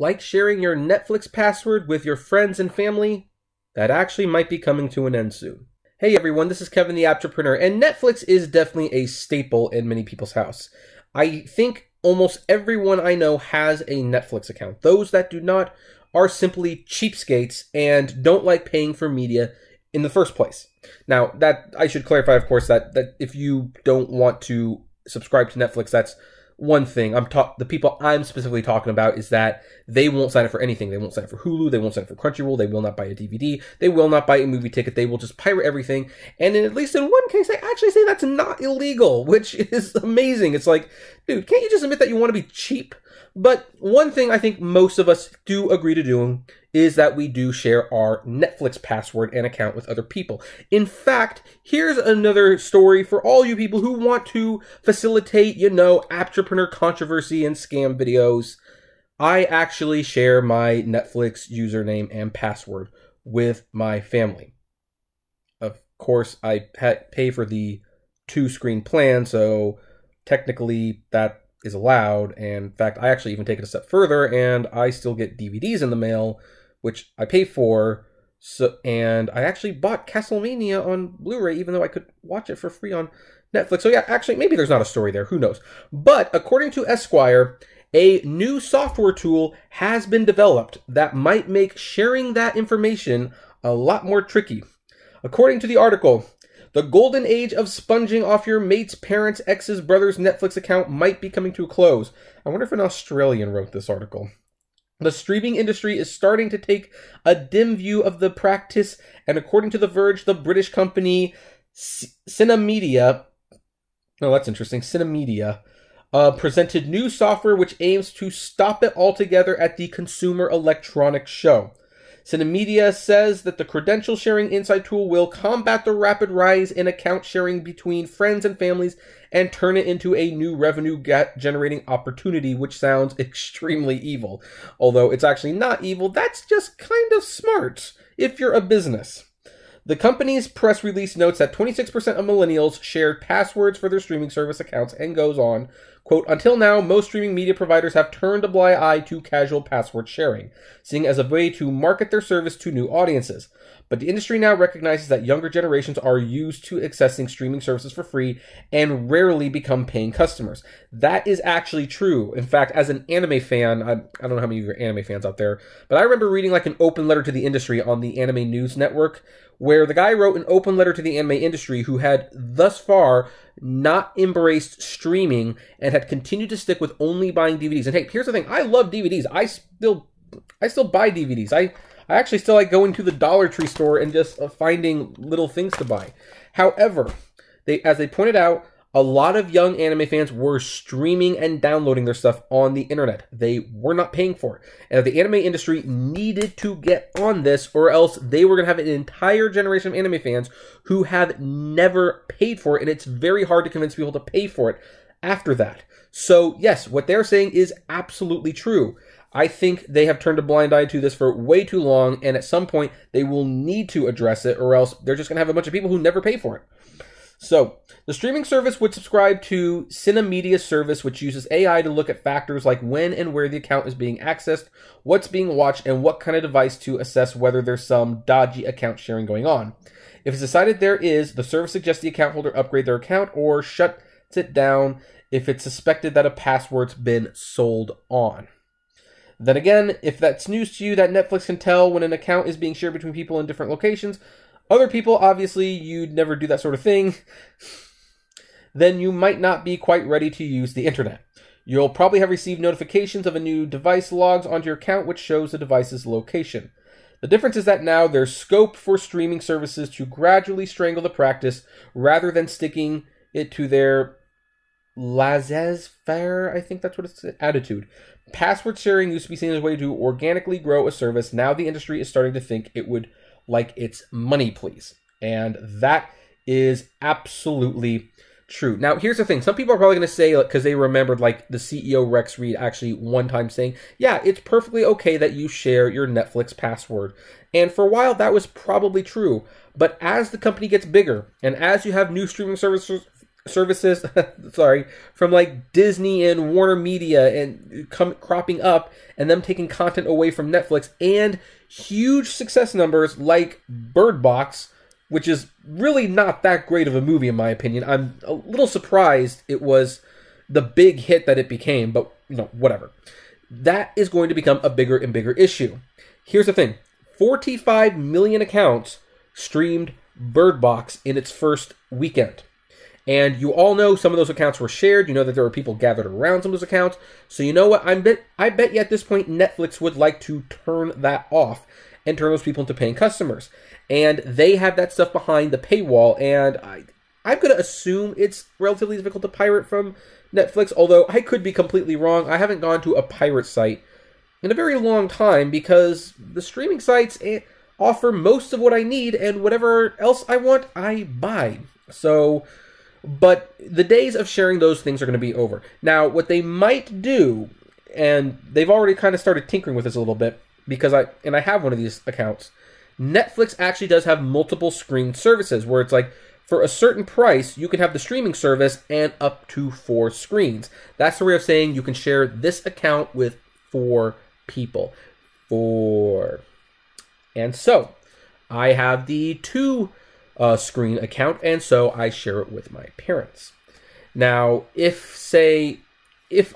like sharing your Netflix password with your friends and family, that actually might be coming to an end soon. Hey everyone, this is Kevin the Apptrepreneur, and Netflix is definitely a staple in many people's house. I think almost everyone I know has a Netflix account. Those that do not are simply cheapskates and don't like paying for media in the first place. Now, that I should clarify, of course, that if you don't want to subscribe to Netflix, that's one thing. The people I'm specifically talking about is that they won't sign up for anything. They won't sign up for Hulu. They won't sign up for Crunchyroll. They will not buy a DVD. They will not buy a movie ticket. They will just pirate everything. And at least in one case, I actually say that's not illegal, which is amazing. It's like, dude, can't you just admit that you want to be cheap? But one thing I think most of us do agree to doing is that we do share our Netflix password and account with other people. In fact, here's another story for all you people who want to facilitate, Apptrepreneur controversy and scam videos. I actually share my Netflix username and password with my family. Of course, I pay for the 2-screen plan, so technically that is allowed. And in fact, I actually even take it a step further, and I still get DVDs in the mail, which I pay for. And I actually bought Castlevania on Blu-ray, even though I could watch it for free on Netflix. So yeah, actually, maybe there's not a story there. Who knows? But according to Esquire, a new software tool has been developed that might make sharing that information a lot more tricky. According to the article, the golden age of sponging off your mate's parents' ex's brother's Netflix account might be coming to a close. I wonder if an Australian wrote this article. The streaming industry is starting to take a dim view of the practice, and according to The Verge, the British company Cinemedia, presented new software which aims to stop it altogether at the Consumer Electronics Show. Cinemedia says that the credential sharing insight tool will combat the rapid rise in account sharing between friends and families and turn it into a new revenue generating opportunity, which sounds extremely evil. Although it's actually not evil, that's just kind of smart if you're a business. The company's press release notes that 26% of millennials shared passwords for their streaming service accounts and goes on, quote, until now, most streaming media providers have turned a blind eye to casual password sharing, seeing as a way to market their service to new audiences. But the industry now recognizes that younger generations are used to accessing streaming services for free and rarely become paying customers. That is actually true. In fact, as an anime fan, I don't know how many of you are anime fans out there, but I remember reading like an open letter to the industry on the Anime News Network, where the guy wrote an open letter to the anime industry who had thus far not embraced streaming and had continued to stick with only buying DVDs. And hey, here's the thing. I love DVDs. I still buy DVDs. I actually still like going to the Dollar Tree store and just finding little things to buy. However, as they pointed out, a lot of young anime fans were streaming and downloading their stuff on the internet. They were not paying for it. And the anime industry needed to get on this, or else they were going to have an entire generation of anime fans who have never paid for it, and it's very hard to convince people to pay for it after that. So yes, what they're saying is absolutely true. I think they have turned a blind eye to this for way too long, and at some point they will need to address it, or else they're just going to have a bunch of people who never pay for it. So, the streaming service would subscribe to Cinemedia's service, which uses AI to look at factors like when and where the account is being accessed, what's being watched, and what kind of device to assess whether there's some dodgy account sharing going on. If it's decided there is, the service suggests the account holder upgrade their account or shuts it down if it's suspected that a password's been sold on. Then again, if that's news to you that Netflix can tell when an account is being shared between people in different locations, other people, obviously, you'd never do that sort of thing, then you might not be quite ready to use the internet. You'll probably have received notifications of a new device logs onto your account, which shows the device's location. The difference is that now there's scope for streaming services to gradually strangle the practice rather than sticking it to their laissez-faire, I think that's what it's attitude. Password sharing used to be seen as a way to organically grow a service. Now the industry is starting to think it would like its money, please. And that is absolutely true. Now, here's the thing. Some people are probably going to say, because they remembered like the CEO Rex Reed actually one time saying, yeah, it's perfectly okay that you share your Netflix password. And for a while, that was probably true. But as the company gets bigger and as you have new streaming services services, sorry, from like Disney and Warner Media and cropping up, and them taking content away from Netflix, and huge success numbers like Bird Box, which is really not that great of a movie in my opinion. I'm a little surprised it was the big hit that it became, but whatever. That is going to become a bigger and bigger issue. Here's the thing. 45 million accounts streamed Bird Box in its first weekend. And you all know some of those accounts were shared. You know that there were people gathered around some of those accounts. So you know what? I bet you at this point Netflix would like to turn that off and turn those people into paying customers. And they have that stuff behind the paywall. And I'm going to assume it's relatively difficult to pirate from Netflix, although I could be completely wrong. I haven't gone to a pirate site in a very long time because the streaming sites offer most of what I need, and whatever else I want, I buy. So, but the days of sharing those things are going to be over. Now, what they might do, and they've already kind of started tinkering with this a little bit, because I have one of these accounts. Netflix actually does have multiple screen services where it's like, for a certain price, you can have the streaming service and up to 4 screens. That's the way of saying you can share this account with 4 people. 4. And so, I have the 2 screen account, and so I share it with my parents. Now, if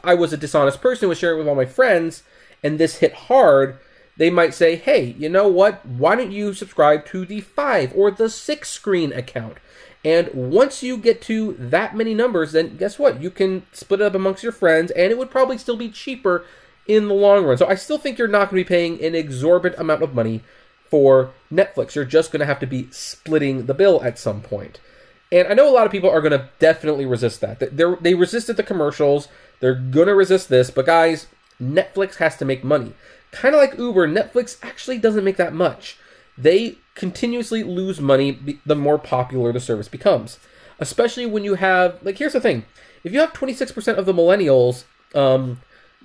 I was a dishonest person who would share it with all my friends, and this hit hard, they might say, hey, you know what? Why don't you subscribe to the 5 or the 6 screen account? And once you get to that many numbers, then guess what? You can split it up amongst your friends, and it would probably still be cheaper in the long run. So I still think you're not going to be paying an exorbitant amount of money for Netflix. You're just going to have to be splitting the bill at some point. And I know a lot of people are going to definitely resist that. They resisted the commercials. They're going to resist this. But guys, Netflix has to make money. Kind of like Uber, Netflix actually doesn't make that much. They continuously lose money the more popular the service becomes. Especially when you have, like, here's the thing. If you have 26% of the millennials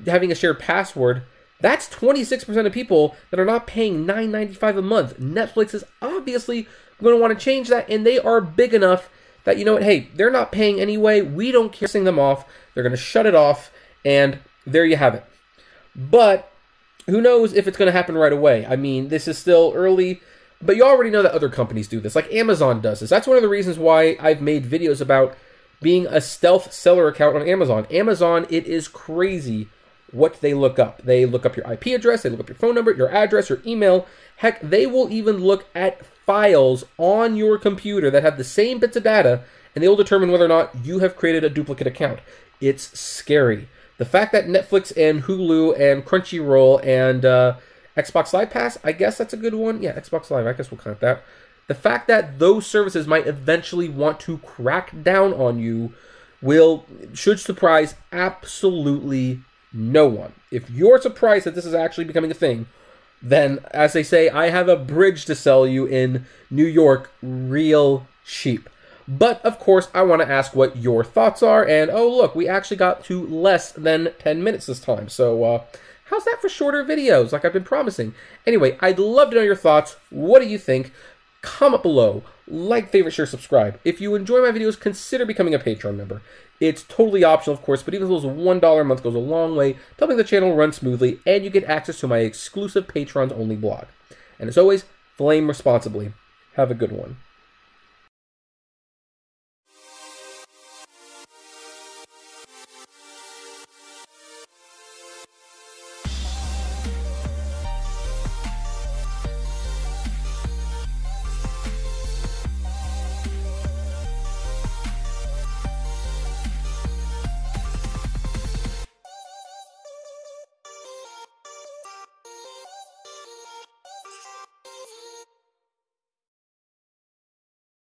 having a shared password, that's 26% of people that are not paying $9.95 a month. Netflix is obviously going to want to change that, and they are big enough that, you know what, hey, they're not paying anyway. We don't care sing them off. They're going to shut it off, and there you have it. But who knows if it's going to happen right away? I mean, this is still early, but you already know that other companies do this. Like Amazon does this. That's one of the reasons why I've made videos about being a stealth seller account on Amazon. Amazon, it is crazy what they look up. They look up your IP address, they look up your phone number, your address, your email. Heck, they will even look at files on your computer that have the same bits of data, and they will determine whether or not you have created a duplicate account. It's scary. The fact that Netflix and Hulu and Crunchyroll and Xbox Live Pass, I guess that's a good one. Yeah, Xbox Live, I guess we'll count that. The fact that those services might eventually want to crack down on you should surprise absolutely no one. If you're surprised that this is actually becoming a thing, then, as they say, I have a bridge to sell you in New York real cheap. But, of course, I want to ask what your thoughts are. And, oh, look, we actually got to less than 10 minutes this time. So, how's that for shorter videos, like I've been promising? Anyway, I'd love to know your thoughts. What do you think? Comment below. Like, favorite, share, subscribe. If you enjoy my videos, consider becoming a Patreon member. It's totally optional, of course, but even those $1 a month goes a long way to helping the channel run smoothly, and you get access to my exclusive Patrons-only blog. And as always, flame responsibly. Have a good one.